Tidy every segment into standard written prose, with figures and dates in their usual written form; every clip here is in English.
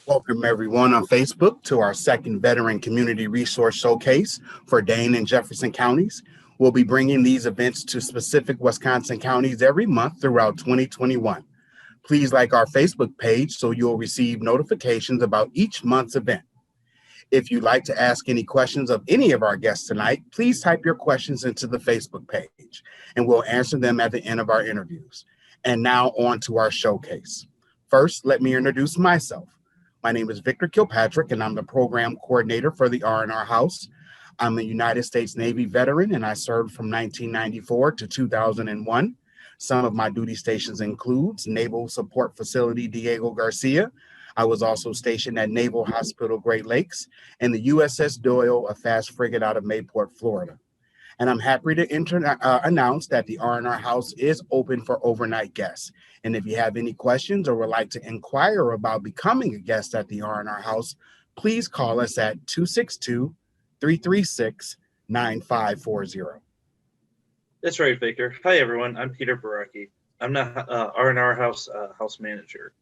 Welcome everyone on Facebook to our second Veteran Community Resource Showcase for Dane and Jefferson Counties. We'll be bringing these events to specific Wisconsin counties every month throughout 2021. Please like our Facebook page so you'll receive notifications about each month's event. If you'd like to ask any questions of any of our guests tonight, please type your questions into the Facebook page and we'll answer them at the end of our interviews. And now on to our showcase. First, let me introduce myself. My name is Victor Kilpatrick, and I'm the program coordinator for the R&R House. I'm a United States Navy veteran, and I served from 1994 to 2001. Some of my duty stations includes Naval Support Facility Diego Garcia. I was also stationed at Naval Hospital Great Lakes and the USS Doyle, a fast frigate out of Mayport, Florida. And I'm happy to announce that the R&R House is open for overnight guests. And if you have any questions or would like to inquire about becoming a guest at the R&R House, please call us at 262-336-9540. That's right, Victor. Hi, everyone. I'm Peter Barecki. I'm the R&R House house manager.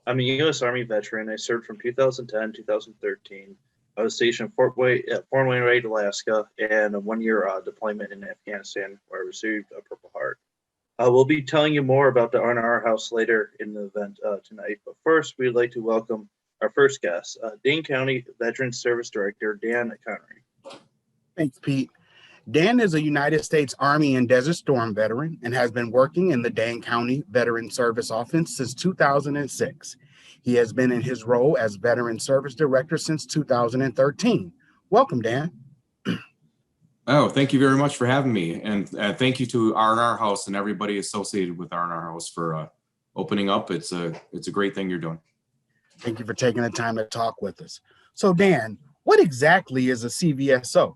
I'm a U.S. Army veteran. I served from 2010 2013. I was stationed at Fort Wainwright, Alaska, and a one-year deployment in Afghanistan where I received a Purple Heart. We'll be telling you more about the R&R House later in the event tonight, but first we'd like to welcome our first guest, Dane County Veterans Service Director, Dan Connery. Thanks, Pete. Dan is a United States Army and Desert Storm veteran and has been working in the Dane County Veteran Service Office since 2006. He has been in his role as Veteran Service Director since 2013. Welcome, Dan. Oh, thank you very much for having me. And thank you to R&R House and everybody associated with R&R House for opening up. It's a great thing you're doing. Thank you for taking the time to talk with us. So, Dan, what exactly is a CVSO?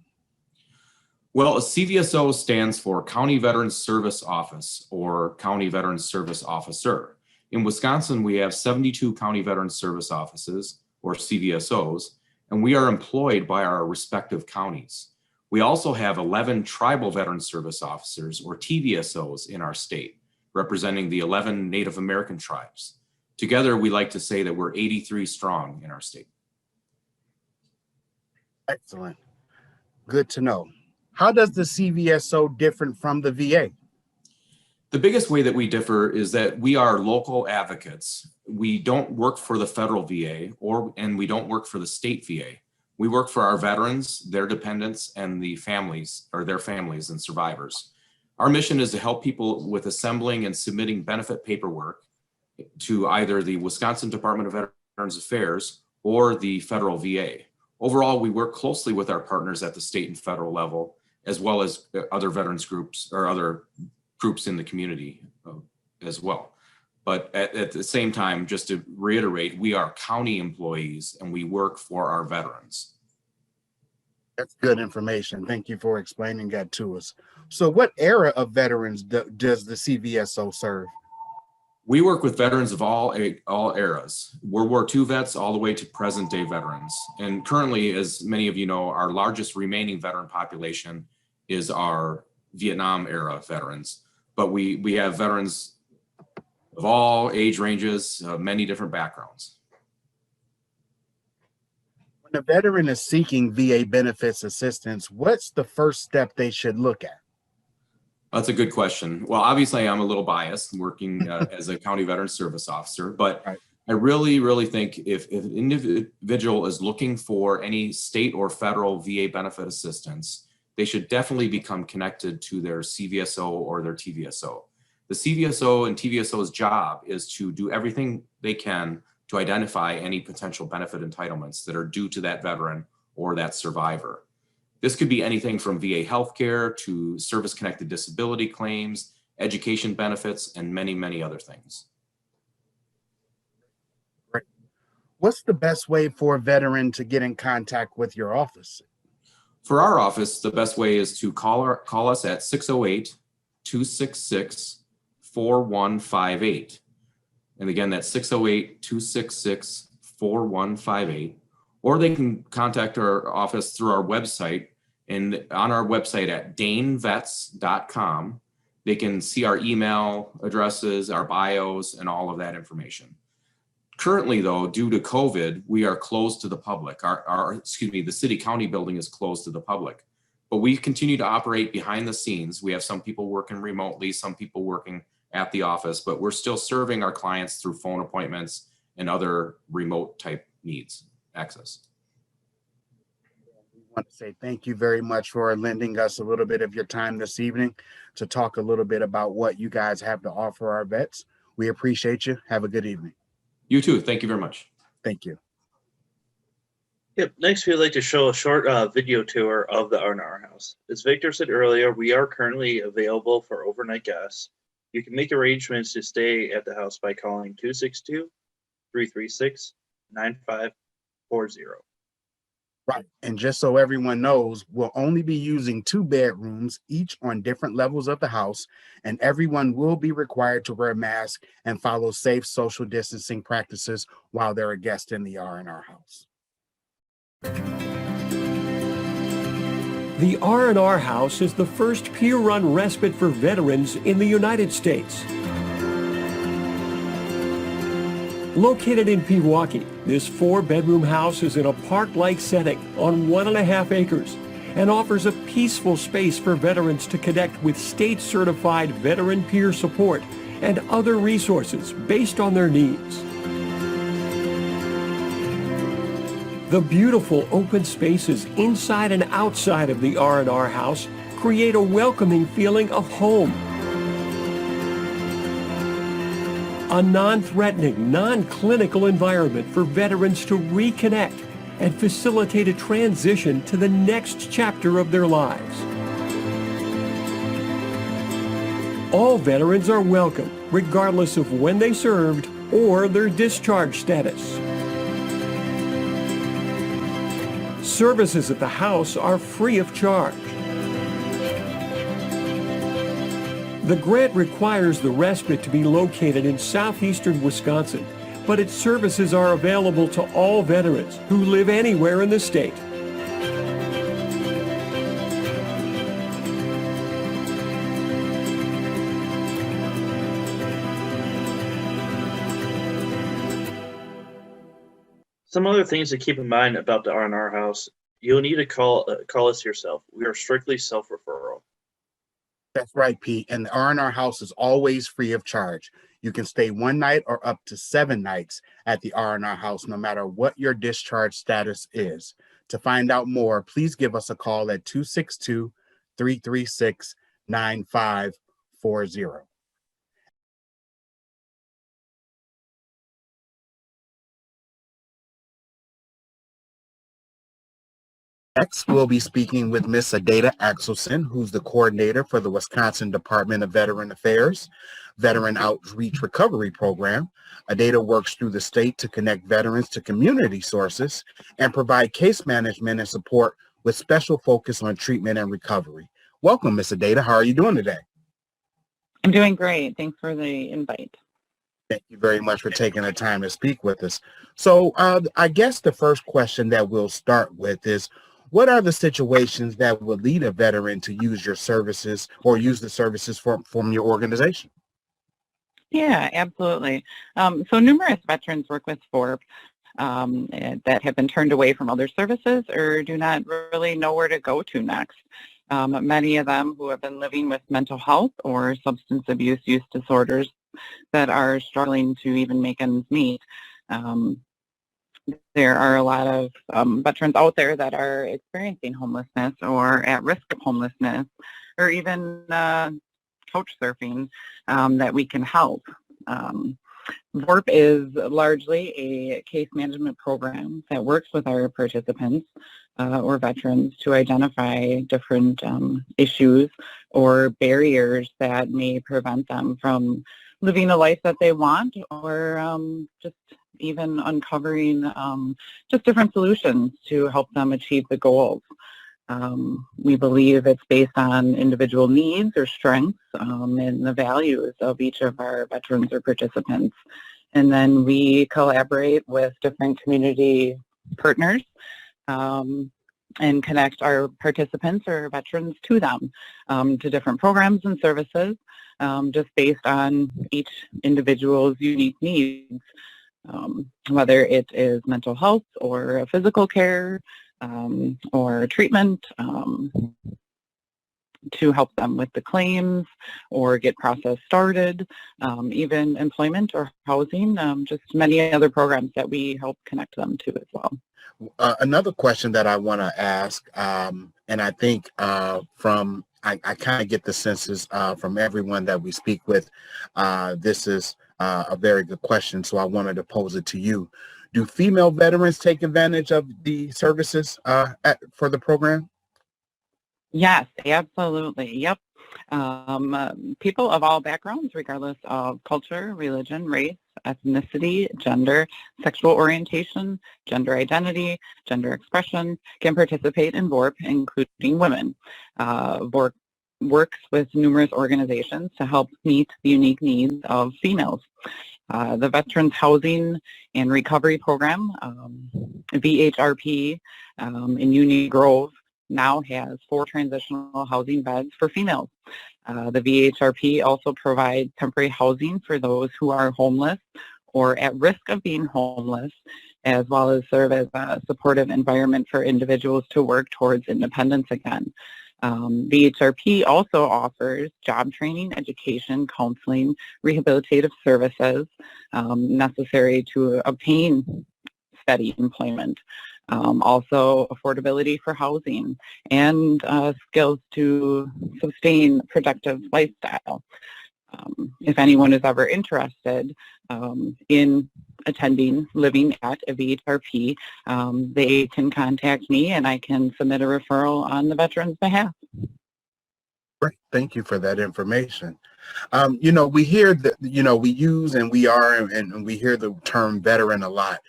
Well, a CVSO stands for County Veterans Service Office or County Veterans Service Officer. In Wisconsin, we have 72 County Veterans Service Offices, or CVSOs, and we are employed by our respective counties. We also have 11 Tribal Veterans Service Officers, or TVSOs, in our state, representing the 11 Native American tribes. Together, we like to say that we're 83 strong in our state. Excellent. Good to know. How does the CVSO differ from the VA? The biggest way that we differ is that we are local advocates. We don't work for the federal VA and we don't work for the state VA. We work for our veterans, their dependents, and the families or their families and survivors. Our mission is to help people with assembling and submitting benefit paperwork to either the Wisconsin Department of Veterans Affairs or the federal VA. Overall, we work closely with our partners at the state and federal level, as well as other veterans groups or other groups in the community as well. But at the same time, just to reiterate, we are county employees and we work for our veterans. That's good information. Thank you for explaining that to us. So what era of veterans does the CVSO serve? We work with veterans of all eras, World War II vets all the way to present day veterans. And currently, as many of you know, our largest remaining veteran population is our Vietnam era veterans. But we have veterans of all age ranges, many different backgrounds. When a veteran is seeking VA benefits assistance, what's the first step they should look at? That's a good question. Well, obviously, I'm a little biased working as a county veteran service officer, but right. I really think if an individual is looking for any state or federal VA benefit assistance, they should definitely become connected to their CVSO or their TVSO. The CVSO and TVSO's job is to do everything they can to identify any potential benefit entitlements that are due to that veteran or that survivor. This could be anything from VA healthcare to service-connected disability claims, education benefits, and many other things. What's the best way for a veteran to get in contact with your office? For our office, the best way is to call us at 608-266-4158. And again, that's 608-266-4158. Or they can contact our office through our website. And on our website at danevets.com, they can see our email addresses, our bios, and all of that information. Currently, though, due to COVID, we are closed to the public. The city county building is closed to the public. But we continue to operate behind the scenes. We have some people working remotely, some people working at the office, but we're still serving our clients through phone appointments and other remote type needs, access. We want to say thank you very much for lending us a little bit of your time this evening to talk a little bit about what you guys have to offer our vets. We appreciate you. Have a good evening. You too. Thank you very much. Thank you. Yep. Next, we'd like to show a short video tour of the R&R house. As Victor said earlier, we are currently available for overnight guests. You can make arrangements to stay at the house by calling 262-336-9540. Right. And just so everyone knows, we'll only be using 2 bedrooms, each on different levels of the house, and everyone will be required to wear a mask and follow safe social distancing practices while they're a guest in the R&R house. The R&R House is the first peer-run respite for veterans in the United States. Located in Pewaukee, this 4-bedroom house is in a park-like setting on 1.5 acres and offers a peaceful space for veterans to connect with state-certified veteran peer support and other resources based on their needs. The beautiful open spaces inside and outside of the R&R house create a welcoming feeling of home. A non-threatening, non-clinical environment for veterans to reconnect and facilitate a transition to the next chapter of their lives. All veterans are welcome, regardless of when they served or their discharge status. Services at the house are free of charge. The grant requires the respite to be located in southeastern Wisconsin, but its services are available to all veterans who live anywhere in the state. Some other things to keep in mind about the R&R house: you'll need to call us yourself. We are strictly self-referral. That's right, Pete. And the R&R house is always free of charge. You can stay 1 night or up to 7 nights at the R&R house, no matter what your discharge status is. To find out more, please give us a call at 262-336-9540. Next, we'll be speaking with Ms. ADATA Axelson, who's the coordinator for the Wisconsin Department of Veteran Affairs Veteran Outreach Recovery Program. ADATA works through the state to connect veterans to community sources and provide case management and support with special focus on treatment and recovery. Welcome, Ms. ADATA. How are you doing today? I'm doing great. Thanks for the invite. Thank you very much for taking the time to speak with us. So I guess the first question that we'll start with is, what are the situations that would lead a veteran to use your services or use the services from your organization? Yeah, absolutely. So numerous veterans work with FORP that have been turned away from other services or do not really know where to go to next. Many of them who have been living with mental health or substance abuse use disorders that are struggling to even make ends meet. There are a lot of veterans out there that are experiencing homelessness or at risk of homelessness or even couch surfing that we can help. VORP is largely a case management program that works with our participants or veterans to identify different issues or barriers that may prevent them from living the life that they want, or just even uncovering just different solutions to help them achieve the goals. We believe it's based on individual needs or strengths and the values of each of our veterans or participants. And then we collaborate with different community partners and connect our participants or veterans to them, to different programs and services, just based on each individual's unique needs. whether it is mental health or physical care or treatment, to help them with the claims or get process started, even employment or housing, just many other programs that we help connect them to as well. Another question that I want to ask, and I think I kind of get the senses from everyone that we speak with, this is a very good question, so I wanted to pose it to you. Do female veterans take advantage of the services for the program? Yes, absolutely. Yep. People of all backgrounds, regardless of culture, religion, race, ethnicity, gender, sexual orientation, gender identity, gender expression, can participate in VORP, including women. VORP works with numerous organizations to help meet the unique needs of females. The Veterans Housing and Recovery Program, VHRP, in Union Grove, now has 4 transitional housing beds for females. The VHRP also provides temporary housing for those who are homeless or at risk of being homeless, as well as serve as a supportive environment for individuals to work towards independence again. VHRP also offers job training, education, counseling, rehabilitative services necessary to obtain steady employment. Also affordability for housing and skills to sustain productive lifestyle. If anyone is ever interested in attending living at a VHRP, they can contact me and I can submit a referral on the veteran's behalf. Great. Thank you for that information. We hear that, we use and we hear the term veteran a lot.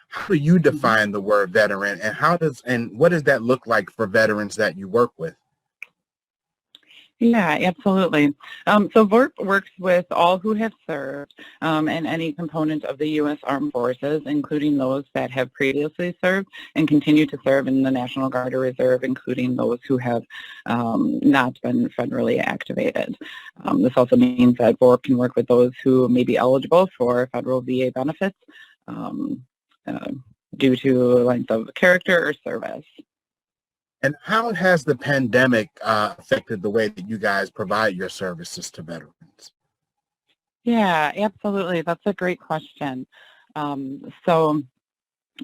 How do you define the word veteran, and what does that look like for veterans that you work with? Yeah, absolutely. So VORP works with all who have served in any component of the U.S. Armed Forces, including those that have previously served and continue to serve in the National Guard or Reserve, including those who have not been federally activated. This also means that VORP can work with those who may be eligible for federal VA benefits due to length of character or service. And how has the pandemic affected the way that you guys provide your services to veterans? Yeah, absolutely. That's a great question. So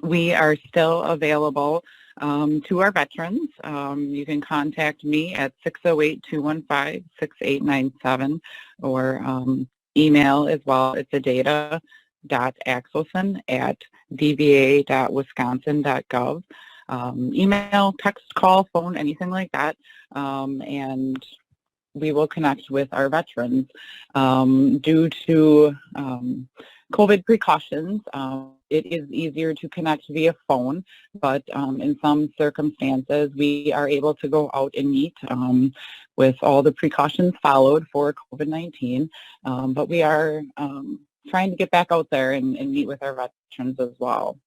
we are still available to our veterans. You can contact me at 608-215-6897 or email as well. It's adata.axelson@dva.wisconsin.gov. Email, text, call, phone, anything like that, and we will connect with our veterans. Due to COVID precautions, it is easier to connect via phone, but in some circumstances, we are able to go out and meet with all the precautions followed for COVID-19, but we are trying to get back out there and meet with our veterans as well.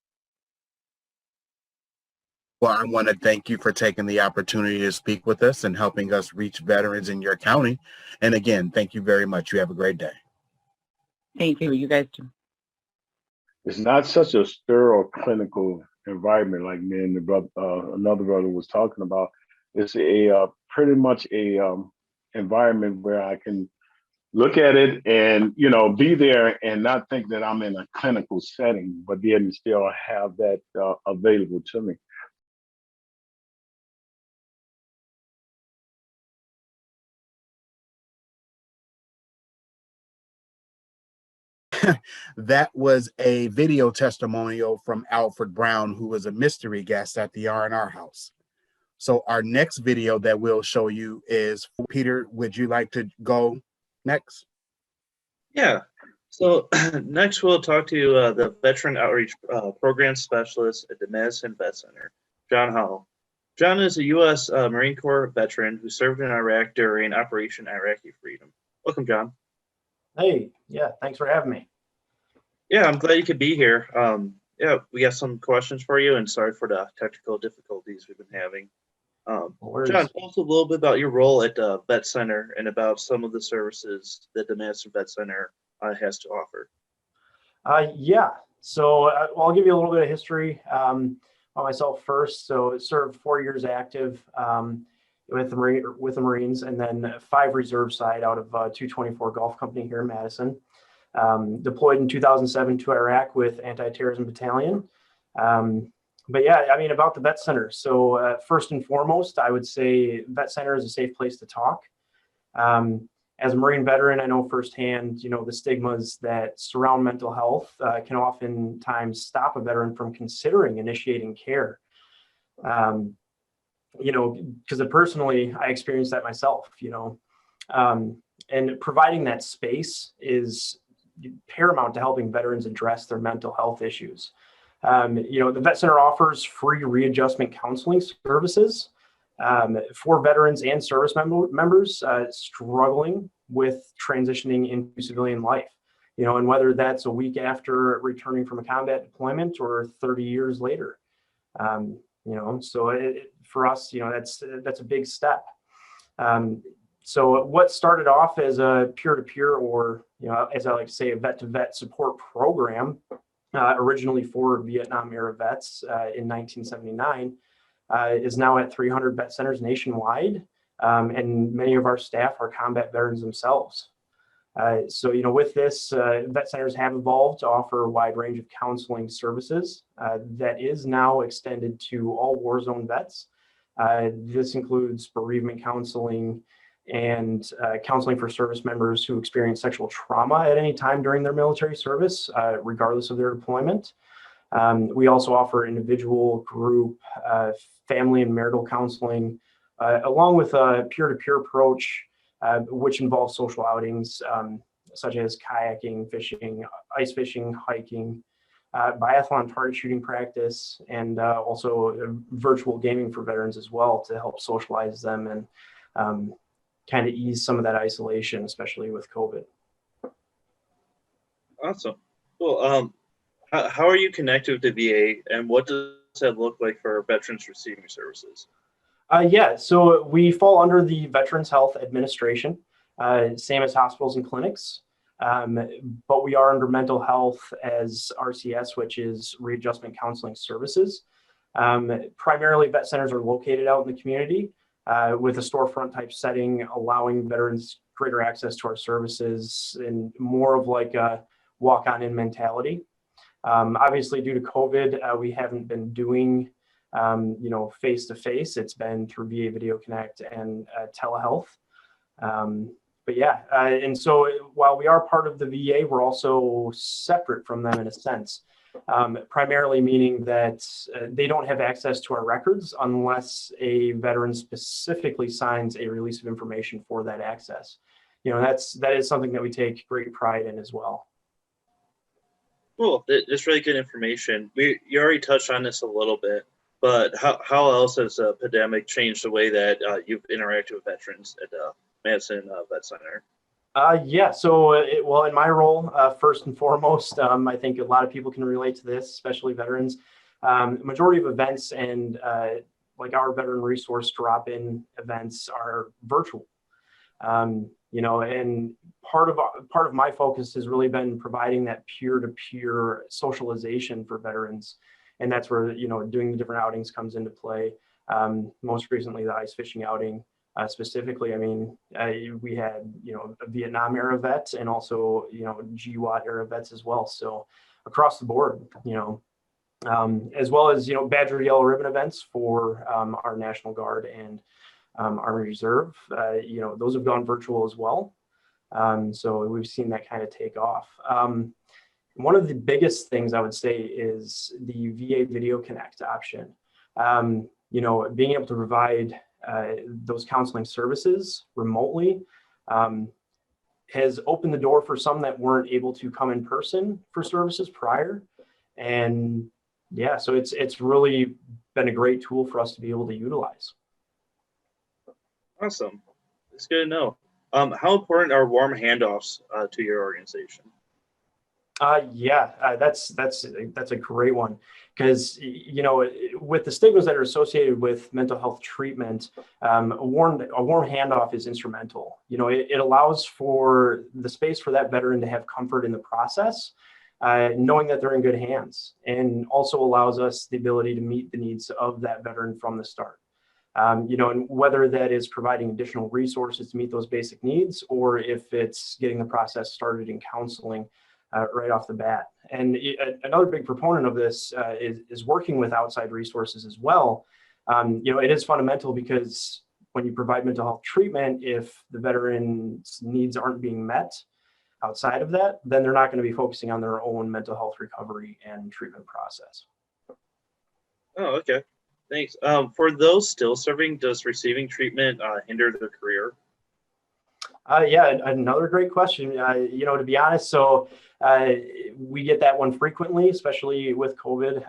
Well, I want to thank you for taking the opportunity to speak with us and helping us reach veterans in your county. And again, thank you very much. You have a great day. Thank you. You guys too. It's not such a sterile clinical environment like me and another brother was talking about. It's a pretty much a environment where I can look at it and be there and not think that I'm in a clinical setting, but then still have that available to me. That was a video testimonial from Alfred Brown, who was a mystery guest at the R&R House. So our next video that we'll show you is, Peter, would you like to go next? Yeah. So next we'll talk to the Veteran Outreach Program Specialist at the Madison Vet Center, John Howell. John is a U.S. Marine Corps veteran who served in Iraq during Operation Iraqi Freedom. Welcome, John. Hey, yeah, thanks for having me. Yeah, I'm glad you could be here. Yeah, we got some questions for you, and sorry for the technical difficulties we've been having. John, tell us a little bit about your role at the Vet Center and about some of the services that the Madison Vet Center has to offer. Yeah, Well, I'll give you a little bit of history on myself first. So it served 4 years active with the Marines, and then 5 reserve side out of 224 Golf Company here in Madison. Deployed in 2007 to Iraq with Anti-Terrorism Battalion. But yeah, I mean, about the vet center. So first and foremost, I would say vet center is a safe place to talk. As a Marine veteran, I know firsthand, the stigmas that surround mental health can oftentimes stop a veteran from considering initiating care. Because personally, I experienced that myself, and providing that space is paramount to helping veterans address their mental health issues. The Vet Center offers free readjustment counseling services for veterans and service members struggling with transitioning into civilian life, and whether that's a week after returning from a combat deployment or 30 years later. For us, that's a big step. So what started off as a peer-to-peer, or, as I like to say, a vet-to-vet support program, originally for Vietnam era vets in 1979, is now at 300 vet centers nationwide. And many of our staff are combat veterans themselves. With this, vet centers have evolved to offer a wide range of counseling services that is now extended to all war zone vets. This includes bereavement counseling and counseling for service members who experience sexual trauma at any time during their military service, regardless of their deployment. We also offer individual, group, family and marital counseling, along with a peer-to-peer approach, which involves social outings such as kayaking, fishing, ice fishing, hiking, biathlon target shooting practice, and also virtual gaming for veterans as well to help socialize them and kind of ease some of that isolation, especially with COVID. Awesome. Well, how are you connected with the VA, and what does that look like for veterans receiving services? So we fall under the Veterans Health Administration, same as hospitals and clinics, but we are under mental health as RCS, which is Readjustment Counseling Services. Primarily, vet centers are located out in the community with a storefront type setting, allowing veterans greater access to our services and more of like a walk-on-in mentality. Obviously, due to COVID, we haven't been doing face-to-face. It's been through VA Video Connect and telehealth. And so while we are part of the VA, we're also separate from them in a sense, primarily meaning that they don't have access to our records unless a veteran specifically signs a release of information for that access. That is something that we take great pride in as well. Cool. That's really good information. You already touched on this a little bit, but how else has the pandemic changed the way that you've interacted with veterans at the Madison Vet Center? In my role, first and foremost, I think a lot of people can relate to this, especially veterans. Majority of events and like our veteran resource drop-in events are virtual. And part of my focus has really been providing that peer-to-peer socialization for veterans. And that's where, doing the different outings comes into play. Most recently, the ice fishing outing specifically. I mean, we had, a Vietnam era vet and also, GWAT era vets as well. So across the board, as well as, Badger Yellow Ribbon events for our National Guard and Army Reserve, those have gone virtual as well. So we've seen that kind of take off. One of the biggest things I would say is the VA Video Connect option. Being able to provide those counseling services remotely has opened the door for some that weren't able to come in person for services prior. And so it's really been a great tool for us to be able to utilize. Awesome. It's good to know. How important are warm handoffs to your organization? That's a great one, because with the stigmas that are associated with mental health treatment, a warm handoff is instrumental. It allows for the space for that veteran to have comfort in the process, knowing that they're in good hands, and also allows us the ability to meet the needs of that veteran from the start. And whether that is providing additional resources to meet those basic needs, or if it's getting the process started in counseling right off the bat. And another big proponent of this is working with outside resources as well. It is fundamental, because when you provide mental health treatment, if the veteran's needs aren't being met outside of that, then they're not going to be focusing on their own mental health recovery and treatment process. Oh, okay. Thanks. For those still serving, does receiving treatment hinder their career? Yeah, another great question. To be honest, so we get that one frequently, especially with COVID,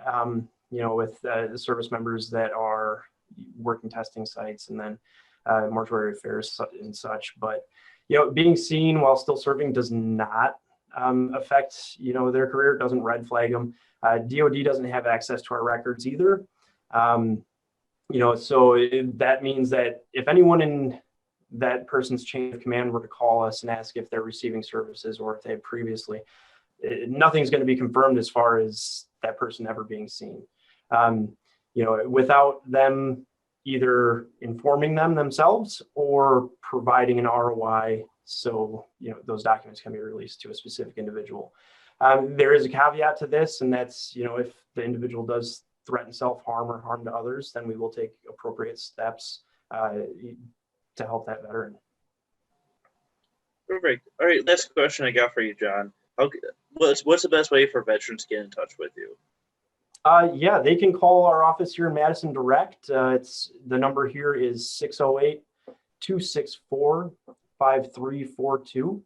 with the service members that are working testing sites and then mortuary affairs and such. But, being seen while still serving does not affect, their career. It doesn't red flag them. DOD doesn't have access to our records either. So that means that if anyone in that person's chain of command were to call us and ask if they're receiving services or if they have previously, nothing's going to be confirmed as far as that person ever being seen. Without them either informing them themselves or providing an ROI, so those documents can be released to a specific individual. There is a caveat to this, and that's if the individual does threaten self-harm or harm to others, then we will take appropriate steps to help that veteran. Perfect. All right, last question I got for you, John. What's the best way for veterans to get in touch with you? Yeah, they can call our office here in Madison direct. The number here is 608-264-5342,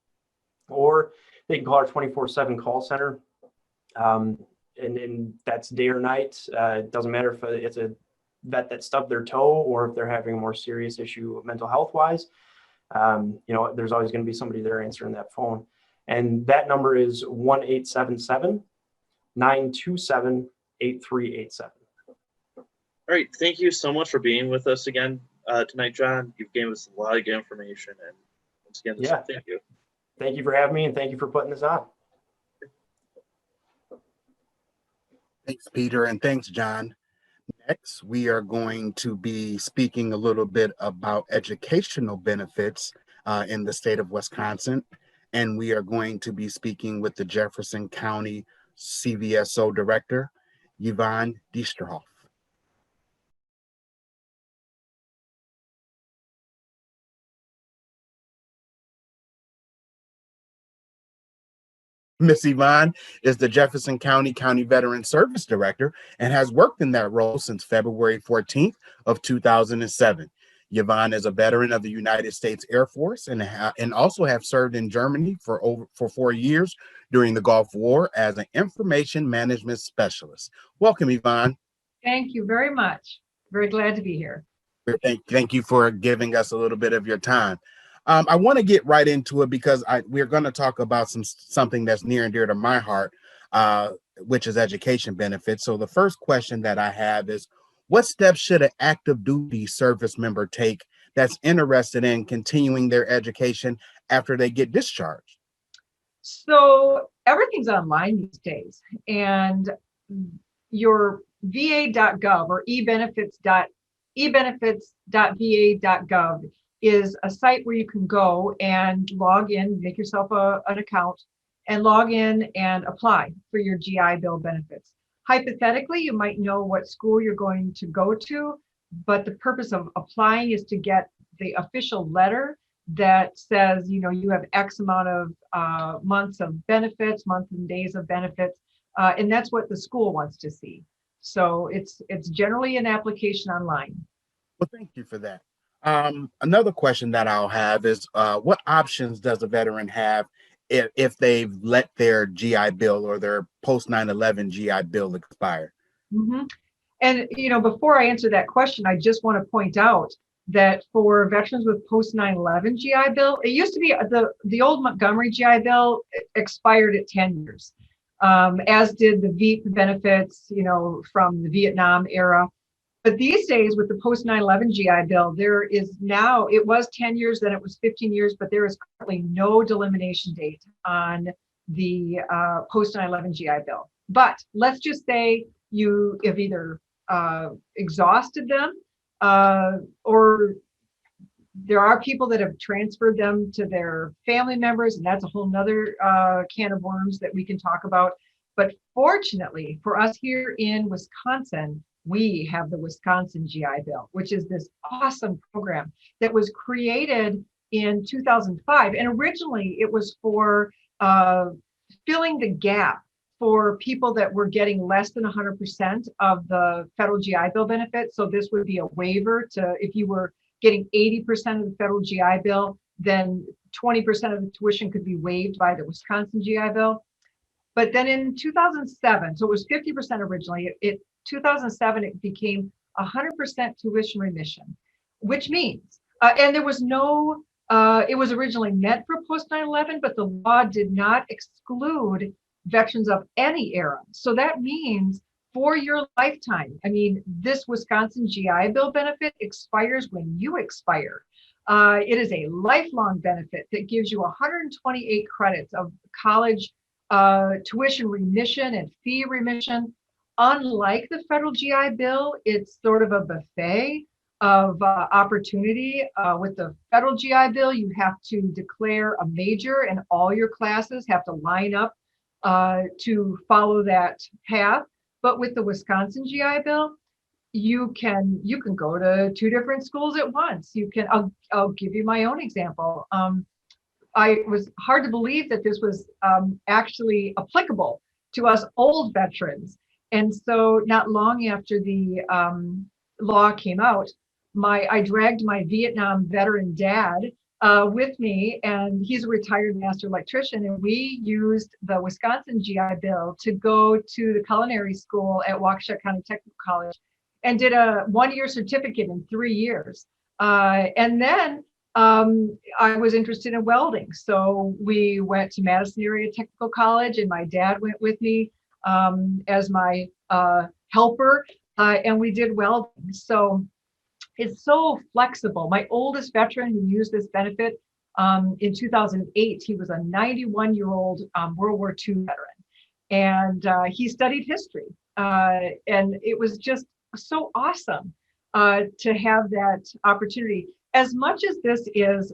or they can call our 24/7 call center. And that's day or night. It doesn't matter if it's a vet that stubbed their toe or if they're having a more serious issue mental health wise. There's always going to be somebody there answering that phone. And that number is 1-877-927-8387. All right. Thank you so much for being with us again tonight, John. You've given us a lot of good information. And once again, thank you. Thank you for having me, and thank you for putting this on. Thanks, Peter, and thanks, John. Next, we are going to be speaking a little bit about educational benefits in the state of Wisconsin, and we are going to be speaking with the Jefferson County CVSO Director, Yvonne Discharge. Ms. Yvonne is the Jefferson County Veteran Service Director and has worked in that role since February 14th of 2007. Yvonne is a veteran of the United States Air Force and also have served in Germany for 4 years during the Gulf War as an information management specialist. Welcome, Yvonne. Thank you very much. Very glad to be here. Thank you for giving us a little bit of your time. I want to get right into it because we're going to talk about something that's near and dear to my heart, which is education benefits. So the first question that I have is, what steps should an active duty service member take that's interested in continuing their education after they get discharged? So everything's online these days, and your va.gov or ebenefits.va.gov is a site where you can go and log in, make yourself an account, and log in and apply for your GI Bill benefits. Hypothetically, you might know what school you're going to go to, but the purpose of applying is to get the official letter that says, you have X amount of months of benefits, months and days of benefits, and that's what the school wants to see. So it's generally an application online. Well, thank you for that. Another question that I'll have is, what options does a veteran have if they've let their GI Bill or their post 9/11 GI Bill expire? Mm-hmm. And, before I answer that question, I just want to point out that for veterans with post 9/11 GI Bill, it used to be the old Montgomery GI Bill expired at 10 years, as did the VEAP benefits, from the Vietnam era. But these days, with the post 9/11 GI Bill, there is now, it was 10 years, then it was 15 years, but there is currently no delimitation date on the post 9/11 GI Bill. But let's just say you have either exhausted them or there are people that have transferred them to their family members, and that's a whole nother can of worms that we can talk about. But fortunately for us here in Wisconsin, we have the Wisconsin GI Bill, which is this awesome program that was created in 2005. And originally it was for filling the gap for people that were getting less than 100% of the federal GI Bill benefit. So this would be a waiver to, if you were getting 80% of the federal GI Bill, then 20% of the tuition could be waived by the Wisconsin GI Bill. But then in 2007, so it was 50% originally, 2007, it became 100% tuition remission, which means, and there was no, it was originally meant for post 9/11, but the law did not exclude veterans of any era. So that means for your lifetime, I mean, this Wisconsin GI Bill benefit expires when you expire. It is a lifelong benefit that gives you 128 credits of college tuition remission and fee remission. Unlike the federal GI Bill, it's sort of a buffet of opportunity. With the federal GI Bill, you have to declare a major and all your classes have to line up to follow that path. But with the Wisconsin GI Bill, you can go to 2 different schools at once. You can, I'll give you my own example. It was hard to believe that this was actually applicable to us old veterans. And so not long after the law came out, I dragged my Vietnam veteran dad with me, and he's a retired master electrician, and we used the Wisconsin GI Bill to go to the culinary school at Waukesha County Technical College and did a 1-year certificate in 3 years. And then I was interested in welding. So we went to Madison Area Technical College, and my dad went with me as my helper, and we did welding. So it's so flexible. My oldest veteran who used this benefit in 2008, he was a 91-year-old World War II veteran, and he studied history. And it was just so awesome to have that opportunity. As much as this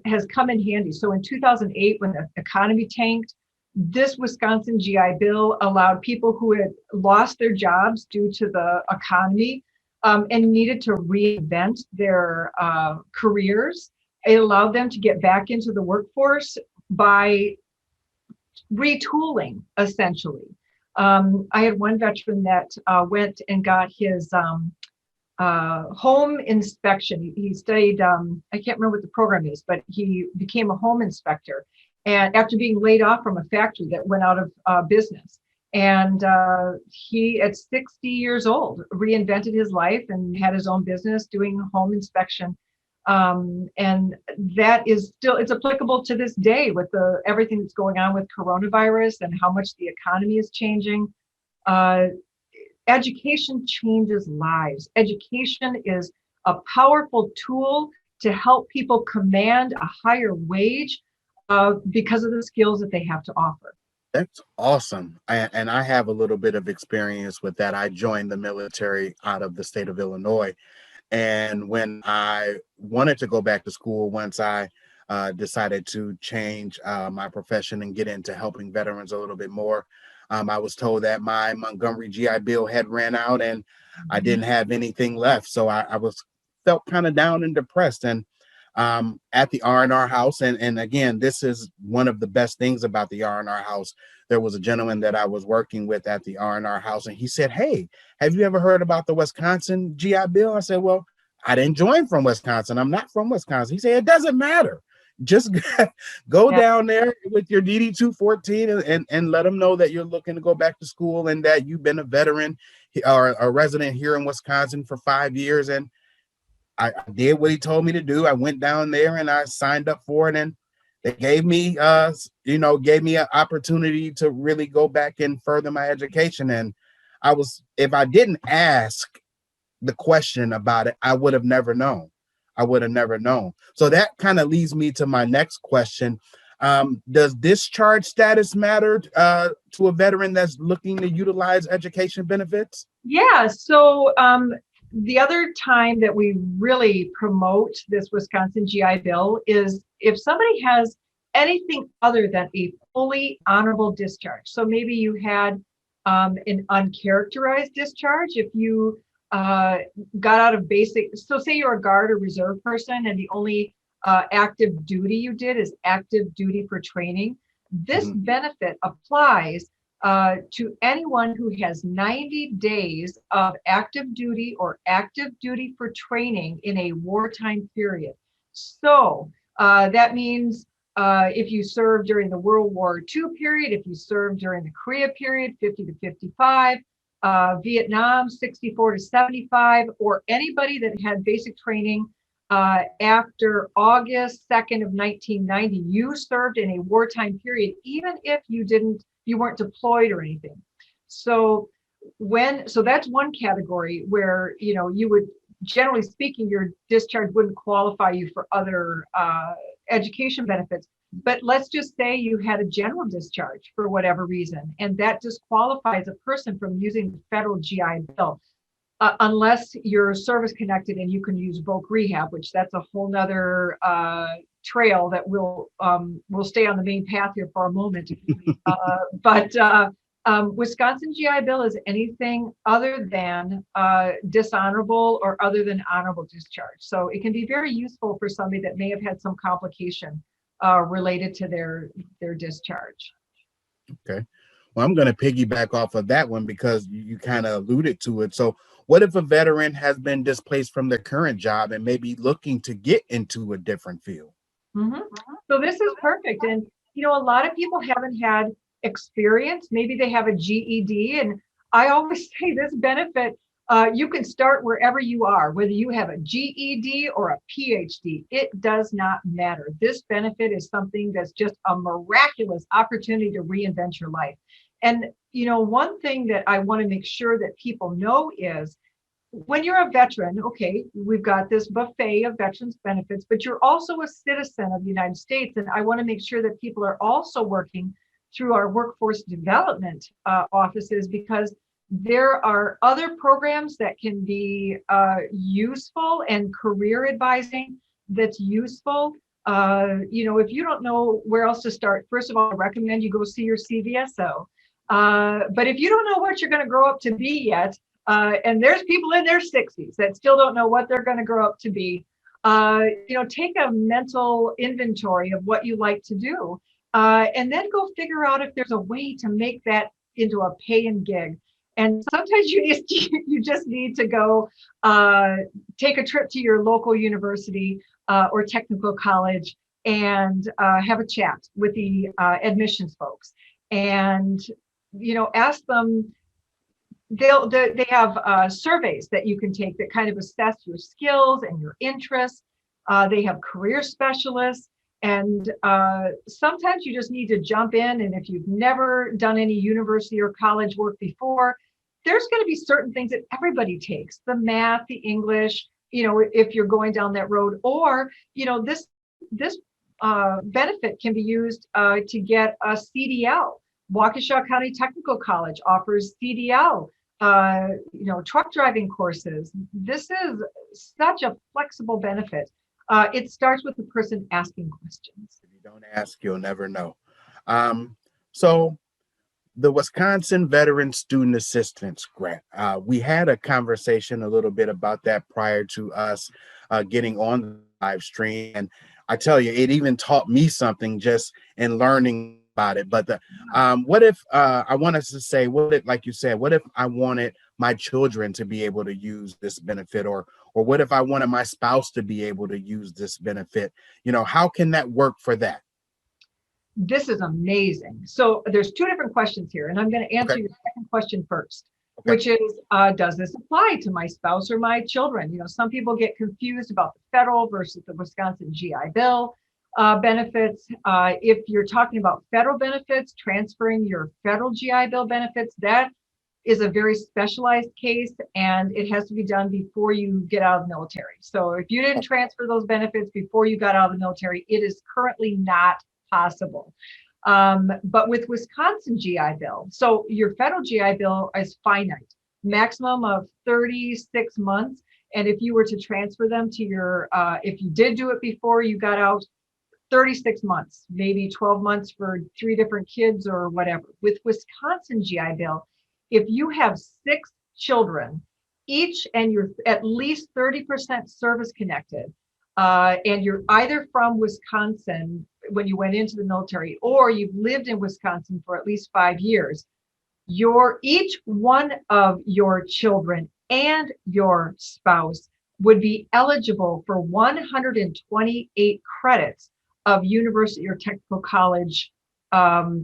has come in handy. So in 2008, when the economy tanked, this Wisconsin GI Bill allowed people who had lost their jobs due to the economy and needed to reinvent their careers. It allowed them to get back into the workforce by retooling, essentially. I had one veteran that went and got his home inspection. He studied, I can't remember what the program is, but he became a home inspector. And after being laid off from a factory that went out of business. And he, at 60 years old, reinvented his life and had his own business doing home inspection. And that is still, it's applicable to this day with everything that's going on with coronavirus and how much the economy is changing. Education changes lives. Education is a powerful tool to help people command a higher wage because of the skills that they have to offer. That's awesome. And I have a little bit of experience with that. I joined the military out of the state of Illinois. And when I wanted to go back to school, once I decided to change my profession and get into helping veterans a little bit more, I was told that my Montgomery GI Bill had ran out and I didn't have anything left. So I felt kind of down and depressed. And at the R&R house, and again, this is one of the best things about the R&R house. There was a gentleman that I was working with at the R&R house, and he said, "Hey, have you ever heard about the Wisconsin GI Bill?" I said, "Well, I didn't join from Wisconsin. I'm not from Wisconsin." He said, "It doesn't matter. Just go down there with your DD 214 and let them know that you're looking to go back to school and that you've been a veteran or a resident here in Wisconsin for 5 years." And I did what he told me to do. I went down there and I signed up for it, and they gave me, gave me an opportunity to really go back and further my education. And if I didn't ask the question about it, I would have never known. So that kind of leads me to my next question. Does discharge status matter to a veteran that's looking to utilize education benefits? Yeah, so the other time that we really promote this Wisconsin GI Bill is if somebody has anything other than a fully honorable discharge. So maybe you had an uncharacterized discharge. If you got out of basic, so say you're a guard or reserve person and the only active duty you did is active duty for training. This benefit applies to anyone who has 90 days of active duty or active duty for training in a wartime period. So that means if you served during the World War II period, if you served during the Korea period, 50 to 55, Vietnam, 64 to 75, or anybody that had basic training after August 2nd of 1990, you served in a wartime period, even if you weren't deployed or anything. So that's one category where, you would, generally speaking, your discharge wouldn't qualify you for other education benefits. But let's just say you had a general discharge for whatever reason, and that disqualifies a person from using the federal GI Bill. Unless you're service connected and you can use voc rehab, which that's a whole nother trail that we'll stay on the main path here for a moment. But Wisconsin GI Bill is anything other than dishonorable or other than honorable discharge. So it can be very useful for somebody that may have had some complication related to their discharge. Okay. Well, I'm going to piggyback off of that one because you kind of alluded to it. So what if a veteran has been displaced from their current job and may be looking to get into a different field? So this is perfect. And, a lot of people haven't had experience. Maybe they have a GED. And I always say this benefit, you can start wherever you are, whether you have a GED or a PhD, it does not matter. This benefit is something that's just a miraculous opportunity to reinvent your life. And, one thing that I want to make sure that people know is when you're a veteran, okay, we've got this buffet of veterans benefits, but you're also a citizen of the United States. And I want to make sure that people are also working through our workforce development offices, because there are other programs that can be useful, and career advising that's useful. If you don't know where else to start, first of all, I recommend you go see your CVSO. But if you don't know what you're going to grow up to be yet, and there's people in their 60s that still don't know what they're going to grow up to be, take a mental inventory of what you like to do, and then go figure out if there's a way to make that into a paying gig. And sometimes you just need to go take a trip to your local university or technical college and have a chat with the admissions folks, and ask them. They have surveys that you can take that kind of assess your skills and your interests. They have career specialists, and sometimes you just need to jump in. And if you've never done any university or college work before, there's going to be certain things that everybody takes: the math, the English. If you're going down that road, or this benefit can be used to get a CDL. Waukesha County Technical College offers CDL. Truck driving courses. This is such a flexible benefit. It starts with the person asking questions. If you don't ask, you'll never know. So the Wisconsin Veteran Student Assistance Grant, we had a conversation a little bit about that prior to us getting on the live stream. And I tell you, it even taught me something just in learning about it. But what if I wanted to say, like you said, what if I wanted my children to be able to use this benefit, or what if I wanted my spouse to be able to use this benefit? How can that work for that? This is amazing. So there's two different questions here, and I'm going to answer your second question first, which is, does this apply to my spouse or my children? Some people get confused about the federal versus the Wisconsin GI Bill benefits. If you're talking about federal benefits, transferring your federal GI Bill benefits, that is a very specialized case, and it has to be done before you get out of the military. So if you didn't transfer those benefits before you got out of the military, it is currently not possible. But with Wisconsin GI Bill, so your federal GI Bill is finite, maximum of 36 months. And if you were to transfer them to your, if you did do it before you got out, 36 months, maybe 12 months for 3 different kids or whatever. With Wisconsin GI Bill, if you have 6 children, each, and you're at least 30% service connected, and you're either from Wisconsin when you went into the military, or you've lived in Wisconsin for at least 5 years, each one of your children and your spouse would be eligible for 128 credits of university or technical college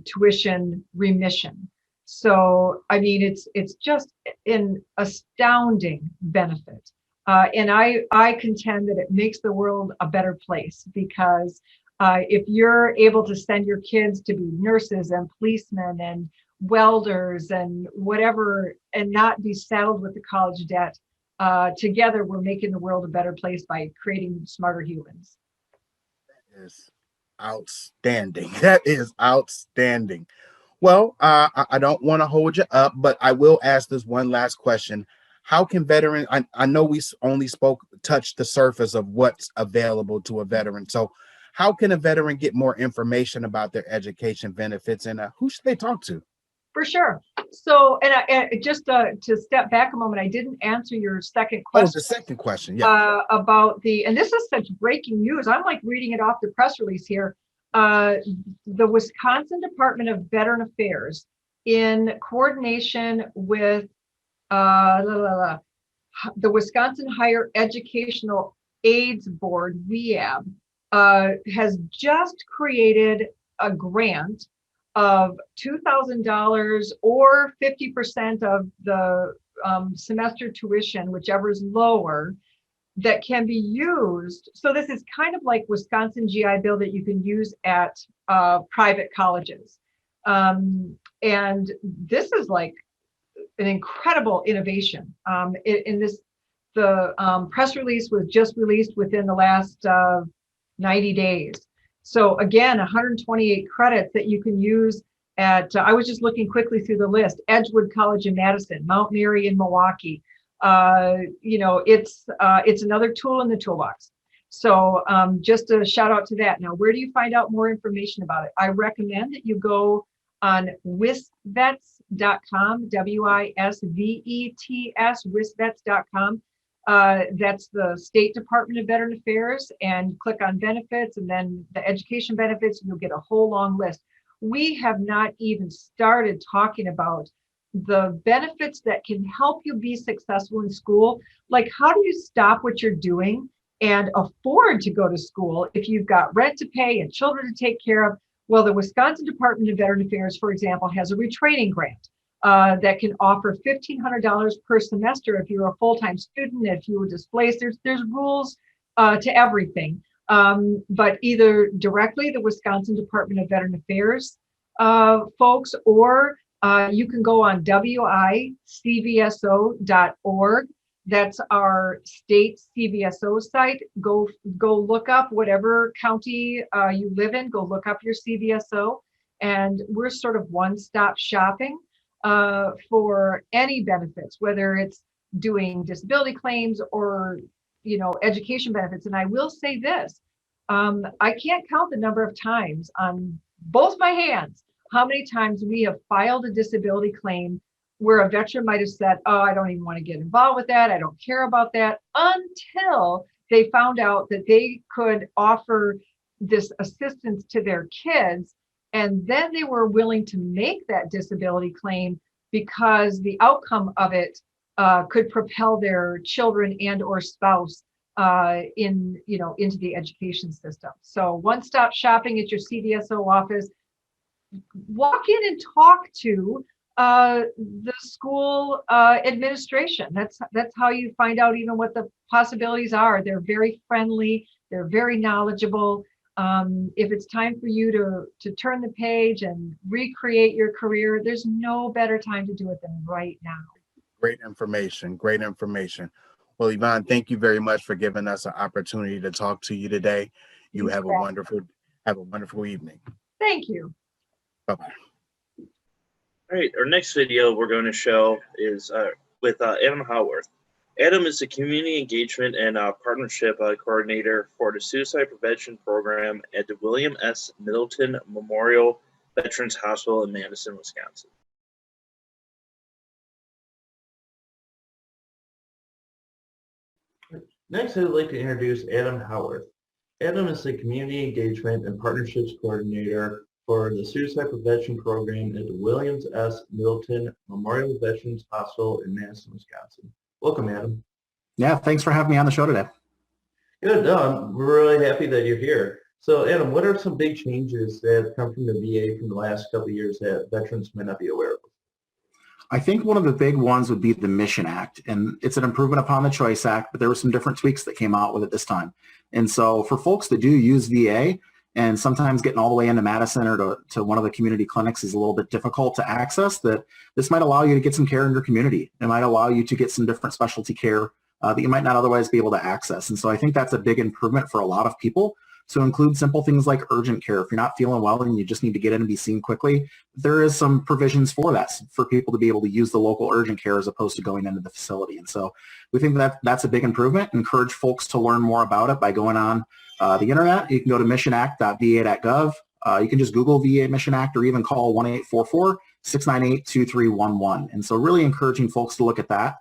tuition remission. So, I mean, it's just an astounding benefit. And I contend that it makes the world a better place, because if you're able to send your kids to be nurses and policemen and welders and whatever, and not be saddled with the college debt, together we're making the world a better place by creating smarter humans. That is outstanding. That is outstanding. Well, I don't want to hold you up, but I will ask this one last question. How can veterans, I know we only touched the surface of what's available to a veteran. So how can a veteran get more information about their education benefits, and who should they talk to? For sure. So, and just to step back a moment, I didn't answer your second question. Oh, the second question, yeah. About and this is such breaking news. I'm like reading it off the press release here. The Wisconsin Department of Veteran Affairs, in coordination with the Wisconsin Higher Educational Aids Board, WEAB, has just created a grant of $2,000 or 50% of the semester tuition, whichever is lower, that can be used. So this is kind of like Wisconsin GI Bill that you can use at private colleges. And this is like an incredible innovation. The press release was just released within the last 90 days. So again, 128 credits that you can use at, I was just looking quickly through the list: Edgewood College in Madison, Mount Mary in Milwaukee. It's another tool in the toolbox. So just a shout out to that. Now, where do you find out more information about it? I recommend that you go on wisvets.com, WISVETS, wisvets.com. That's the State Department of Veteran Affairs, and click on benefits, and then the education benefits, and you'll get a whole long list. We have not even started talking about the benefits that can help you be successful in school. Like, how do you stop what you're doing and afford to go to school if you've got rent to pay and children to take care of? Well, the Wisconsin Department of Veteran Affairs, for example, has a retraining grant that can offer $1,500 per semester if you're a full-time student. If you were displaced, there's rules to everything. But either directly the Wisconsin Department of Veteran Affairs folks, or you can go on wicvso.org. That's our state CVSO site. Go look up whatever county you live in. Go look up your CVSO, and we're sort of one-stop shopping for any benefits, whether it's doing disability claims or education benefits. And I will say this: I can't count the number of times on both my hands how many times we have filed a disability claim where a veteran might have said, "Oh, I don't even want to get involved with that. I don't care about that," until they found out that they could offer this assistance to their kids. And then they were willing to make that disability claim because the outcome of it could propel their children and or spouse into the education system. So one-stop shopping at your CVSO office. Walk in and talk to the school administration. That's how you find out even what the possibilities are. They're very friendly. They're very knowledgeable. If it's time for you to turn the page and recreate your career, there's no better time to do it than right now. Great information. Great information. Well, Yvonne, thank you very much for giving us an opportunity to talk to you today. You have a wonderful Have a wonderful evening. Thank you. Bye-bye. All right, our next video we're going to show is with Adam Howarth. Adam is the Community Engagement and Partnership Coordinator for the Suicide Prevention Program at the William S. Middleton Memorial Veterans Hospital in Madison, Wisconsin. Next, I'd like to introduce Adam Howarth. Adam is the Community Engagement and Partnerships Coordinator for the Suicide Prevention Program at the Williams S. Middleton Memorial Veterans Hospital in Madison, Wisconsin. Welcome, Adam. Yeah, thanks for having me on the show today. Good. No, we're really happy that you're here. So, Adam, what are some big changes that have come from the VA from the last couple of years that veterans might not be aware of? I think one of the big ones would be the Mission Act, and it's an improvement upon the Choice Act, but there were some different tweaks that came out with it this time. And so for folks that do use VA, and sometimes getting all the way into Madison or to one of the community clinics is a little bit difficult to access, that this might allow you to get some care in your community. It might allow you to get some different specialty care that you might not otherwise be able to access. And so I think that's a big improvement for a lot of people. So include simple things like urgent care. If you're not feeling well and you just need to get in and be seen quickly, there is some provisions for that, for people to be able to use the local urgent care as opposed to going into the facility. And so we think that that's a big improvement. Encourage folks to learn more about it by going on the internet. You can go to missionact.va.gov. You can just Google VA Mission Act or even call 1-844-698-2311. And so really encouraging folks to look at that.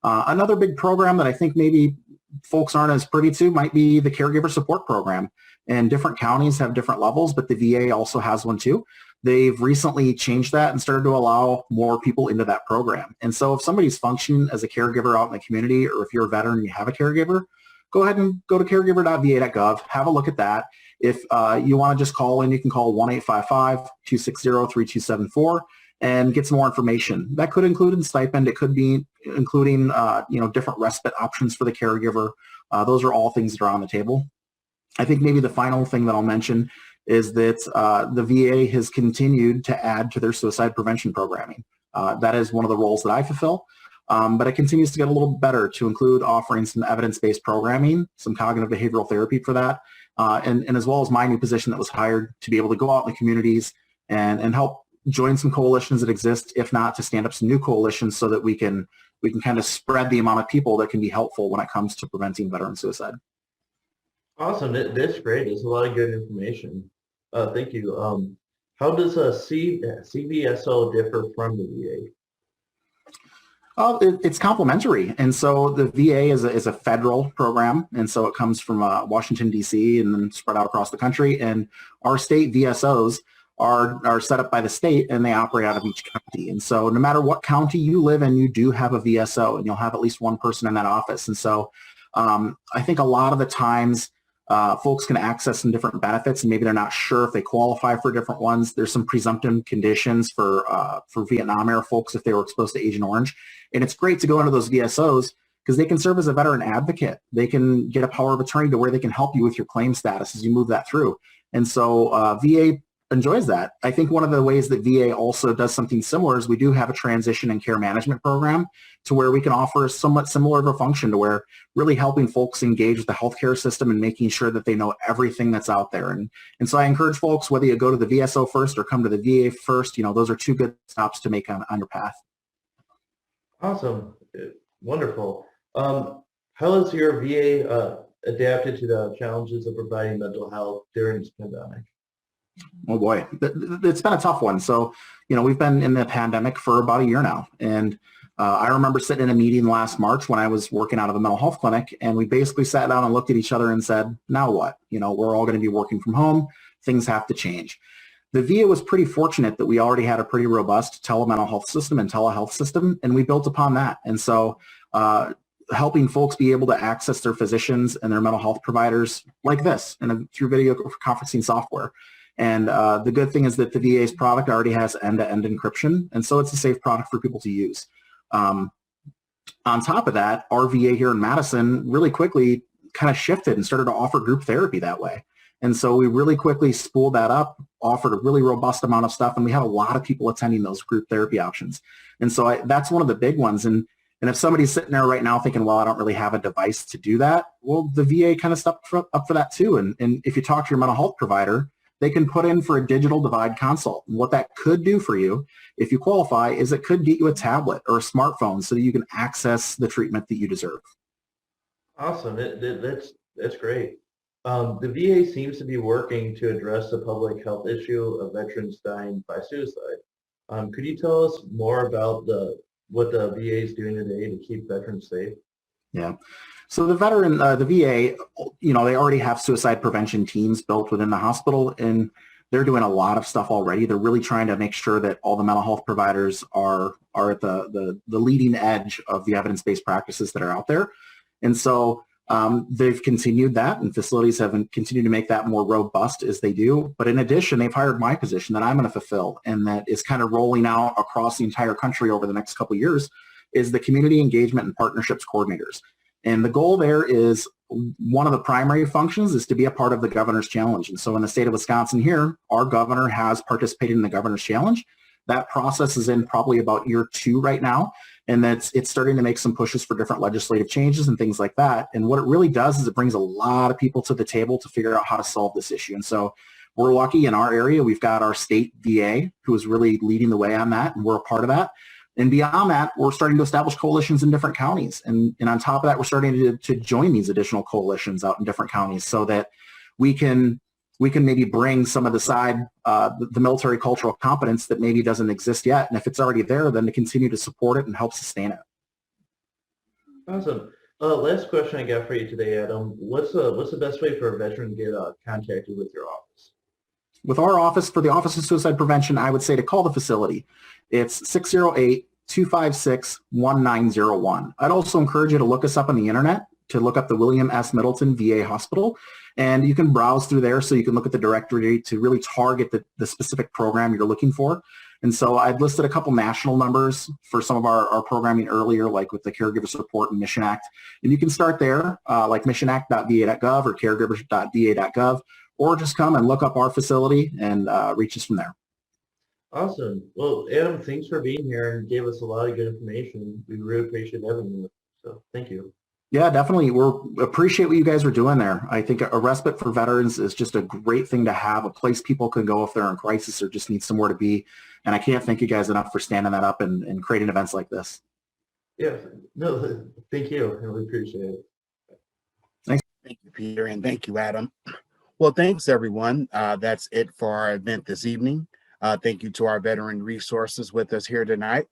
Another big program that I think maybe folks aren't as privy to might be the Caregiver Support Program. And different counties have different levels, but the VA also has one too. They've recently changed that and started to allow more people into that program. And so if somebody's functioning as a caregiver out in the community, or if you're a veteran and you have a caregiver, go ahead and go to caregiver.va.gov, have a look at that. If you want to just call in, you can call 1-855-260-3274 and get some more information. That could include a stipend. It could be including different respite options for the caregiver. Those are all things that are on the table. I think maybe the final thing that I'll mention is that the VA has continued to add to their suicide prevention programming. That is one of the roles that I fulfill, but it continues to get a little better to include offering some evidence-based programming, some cognitive behavioral therapy for that, and as well as my new position that was hired to be able to go out in the communities and help join some coalitions that exist, if not to stand up some new coalitions so that we can kind of spread the amount of people that can be helpful when it comes to preventing veteran suicide. Awesome. That's great. There's a lot of good information. Thank you. How does a CVSO differ from the VA? It's complementary. And so the VA is a federal program. And so it comes from Washington, D.C. and then spread out across the country. And our state VSOs are set up by the state and they operate out of each county. And so no matter what county you live in, you do have a VSO and you'll have at least one person in that office. And so I think a lot of the times folks can access some different benefits and maybe they're not sure if they qualify for different ones. There's some presumptive conditions for Vietnam era folks if they were exposed to Agent Orange. And it's great to go into those VSOs because they can serve as a veteran advocate. They can get a power of attorney to where they can help you with your claim status as you move that through. And so VA enjoys that. I think one of the ways that VA also does something similar is we do have a transition and care management program to where we can offer somewhat similar of a function to where really helping folks engage with the healthcare system and making sure that they know everything that's out there. And so I encourage folks, whether you go to the VSO first or come to the VA first, those are two good stops to make on your path. Awesome. Wonderful. How has your VA adapted to the challenges of providing mental health during this pandemic? Oh boy, it's been a tough one. So, we've been in the pandemic for about a year now. And I remember sitting in a meeting last March when I was working out of a mental health clinic, and we basically sat down and looked at each other and said, now what? We're all going to be working from home. Things have to change. The VA was pretty fortunate that we already had a pretty robust telemental health system and telehealth system, and we built upon that. And so helping folks be able to access their physicians and their mental health providers like this and through video conferencing software. And the good thing is that the VA's product already has end-to-end encryption, and so it's a safe product for people to use. On top of that, our VA here in Madison really quickly kind of shifted and started to offer group therapy that way. And so we really quickly spooled that up, offered a really robust amount of stuff, and we had a lot of people attending those group therapy options. And so that's one of the big ones. And if somebody's sitting there right now thinking, well, I don't really have a device to do that, well, the VA kind of stepped up for that too. And if you talk to your mental health provider, they can put in for a digital divide consult. And what that could do for you, if you qualify, is it could get you a tablet or a smartphone so that you can access the treatment that you deserve. Awesome. That's great. The VA seems to be working to address the public health issue of veterans dying by suicide. Could you tell us more about what the VA is doing today to keep veterans safe? Yeah. So the VA, you know, they already have suicide prevention teams built within the hospital, and they're doing a lot of stuff already. They're really trying to make sure that all the mental health providers are at the leading edge of the evidence-based practices that are out there. And so they've continued that, and facilities have continued to make that more robust as they do. But in addition, they've hired my position that I'm going to fulfill, and that is kind of rolling out across the entire country over the next couple of years, is the community engagement and partnerships coordinators. And the goal there is, one of the primary functions is to be a part of the governor's challenge. And so in the state of Wisconsin here, our governor has participated in the governor's challenge. That process is in probably about year 2 right now. And it's starting to make some pushes for different legislative changes and things like that. And what it really does is it brings a lot of people to the table to figure out how to solve this issue. And so we're lucky in our area, we've got our state VA who is really leading the way on that, and we're a part of that. And beyond that, we're starting to establish coalitions in different counties. And on top of that, we're starting to join these additional coalitions out in different counties so that we can maybe bring some of the military cultural competence that maybe doesn't exist yet. And if it's already there, then to continue to support it and help sustain it. Awesome. Last question I got for you today, Adam. What's the best way for a veteran to get contacted with your office? With our office, for the Office of Suicide Prevention, I would say to call the facility. It's 608-256-1901. I'd also encourage you to look us up on the internet, to look up the William S. Middleton VA Hospital, and you can browse through there so you can look at the directory to really target the specific program you're looking for. And so I've listed a couple national numbers for some of our programming earlier, like with the Caregiver Support and Mission Act. And you can start there, like missionact.va.gov or caregivers.va.gov, or just come and look up our facility and reach us from there. Awesome. Well, Adam, thanks for being here and gave us a lot of good information. We really appreciate having you. So thank you. Yeah, definitely. We appreciate what you guys are doing there. I think a respite for veterans is just a great thing to have, a place people can go if they're in crisis or just need somewhere to be. And I can't thank you guys enough for standing that up and creating events like this. Yeah, no, thank you. I really appreciate it. Thanks. Thank you, Peter, and thank you, Adam. Well, thanks, everyone. That's it for our event this evening. Thank you to our veteran resources with us here tonight.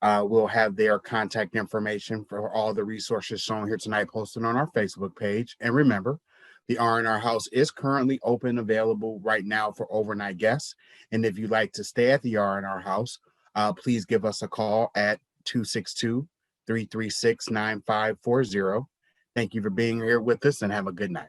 We'll have their contact information for all the resources shown here tonight posted on our Facebook page. And remember, the R&R House is currently open, available right now for overnight guests. And if you'd like to stay at the R&R House, please give us a call at 262-336-9540. Thank you for being here with us, and have a good night.